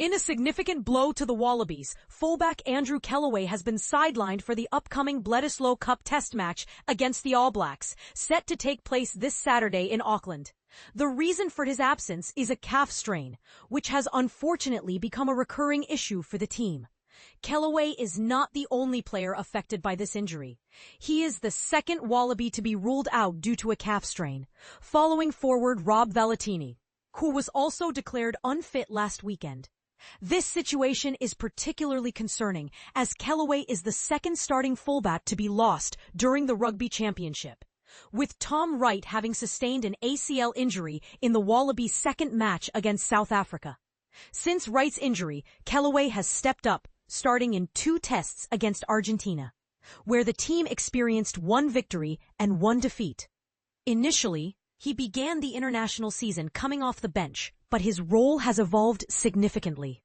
In a significant blow to the Wallabies, fullback Andrew Kellaway has been sidelined for the upcoming Bledisloe Cup Test match against the All Blacks, set to take place this Saturday in Auckland. The reason for his absence is a calf strain, which has unfortunately become a recurring issue for the team. Kellaway is not the only player affected by this injury. He is the second Wallaby to be ruled out due to a calf strain, following forward Rob Valetini, who was also declared unfit last weekend. This situation is particularly concerning, as Kellaway is the second starting fullback to be lost during the Rugby Championship, with Tom Wright having sustained an ACL injury in the Wallabies' second match against South Africa. Since Wright's injury, Kellaway has stepped up, starting in 2 tests against Argentina, where the team experienced 1 victory and 1 defeat. Initially, he began the international season coming off the bench, but his role has evolved significantly.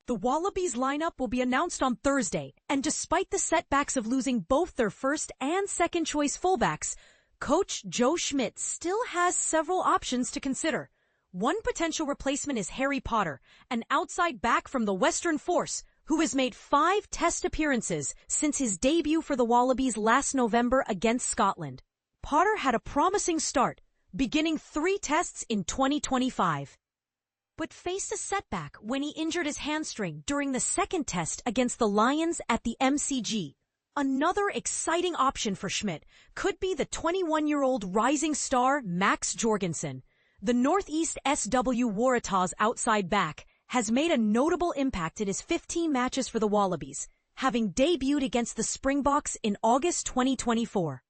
The Wallabies lineup will be announced on Thursday, and despite the setbacks of losing both their first and second choice fullbacks, coach Joe Schmidt still has several options to consider. One potential replacement is Harry Potter, an outside back from the Western Force, who has made 5 test appearances since his debut for the Wallabies last November against Scotland. Potter had a promising start, beginning 3 tests in 2025. But faced a setback when he injured his hamstring during the second test against the Lions at the MCG. Another exciting option for Schmidt could be the 21-year-old rising star Max Jorgensen. The Northeast SW Waratahs outside back has made a notable impact in his 15 matches for the Wallabies, having debuted against the Springboks in August 2024.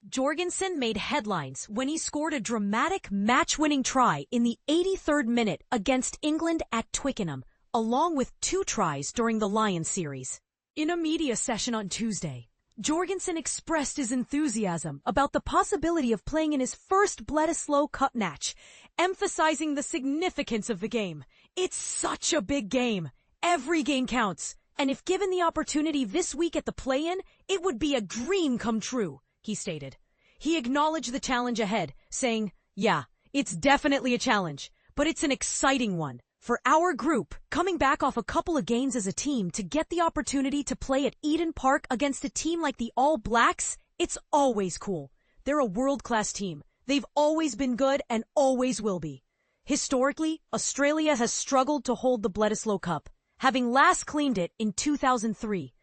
Jorgensen made headlines when he scored a dramatic match-winning try in the 83rd minute against England at Twickenham, along with 2 tries during the Lions series. In a media session on Tuesday, Jorgensen expressed his enthusiasm about the possibility of playing in his first Bledisloe Cup match, emphasizing the significance of the game. It's such a big game. Every game counts. And if given the opportunity this week at the play-in, it would be a dream come true, he stated. He acknowledged the challenge ahead, saying, "Yeah, it's definitely a challenge, but it's an exciting one. For our group, coming back off a couple of games as a team to get the opportunity to play at Eden Park against a team like the All Blacks, it's always cool. They're a world-class team. They've always been good and always will be. Historically, Australia has struggled to hold the Bledisloe Cup, having last claimed it in 2003.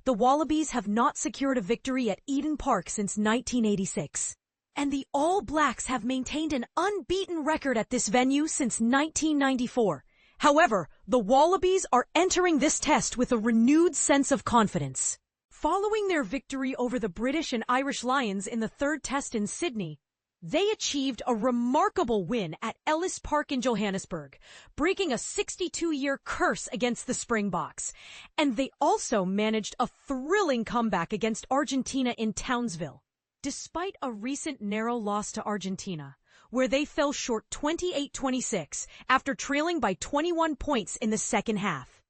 The Wallabies have not secured a victory at Eden Park since 1986. And the All Blacks have maintained an unbeaten record at this venue since 1994. However, the Wallabies are entering this test with a renewed sense of confidence. Following their victory over the British and Irish Lions in the 3rd test in Sydney, they achieved a remarkable win at Ellis Park in Johannesburg, breaking a 62-year curse against the Springboks. And they also managed a thrilling comeback against Argentina in Townsville. Despite a recent narrow loss to Argentina, where they fell short 28-26 after trailing by 21 points in the second half.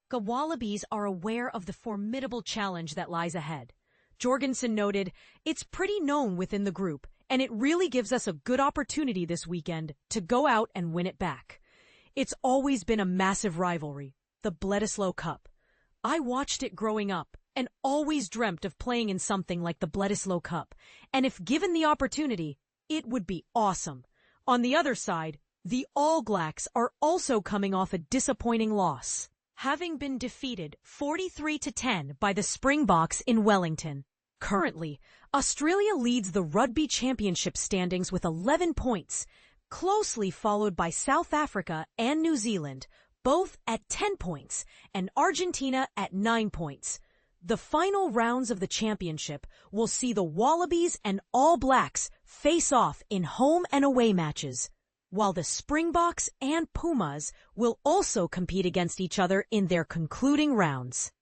The Wallabies are aware of the formidable challenge that lies ahead. Jorgensen noted, "It's pretty known within the group, and it really gives us a good opportunity this weekend to go out and win it back. It's always been a massive rivalry, the Bledisloe Cup. I watched it growing up and always dreamt of playing in something like the Bledisloe Cup, and if given the opportunity, it would be awesome." On the other side, the All Blacks are also coming off a disappointing loss, having been defeated 43-10 by the Springboks in Wellington. Currently, Australia leads the Rugby Championship standings with 11 points, closely followed by South Africa and New Zealand, both at 10 points, and Argentina at 9 points. The final rounds of the championship will see the Wallabies and All Blacks face off in home and away matches, while the Springboks and Pumas will also compete against each other in their concluding rounds.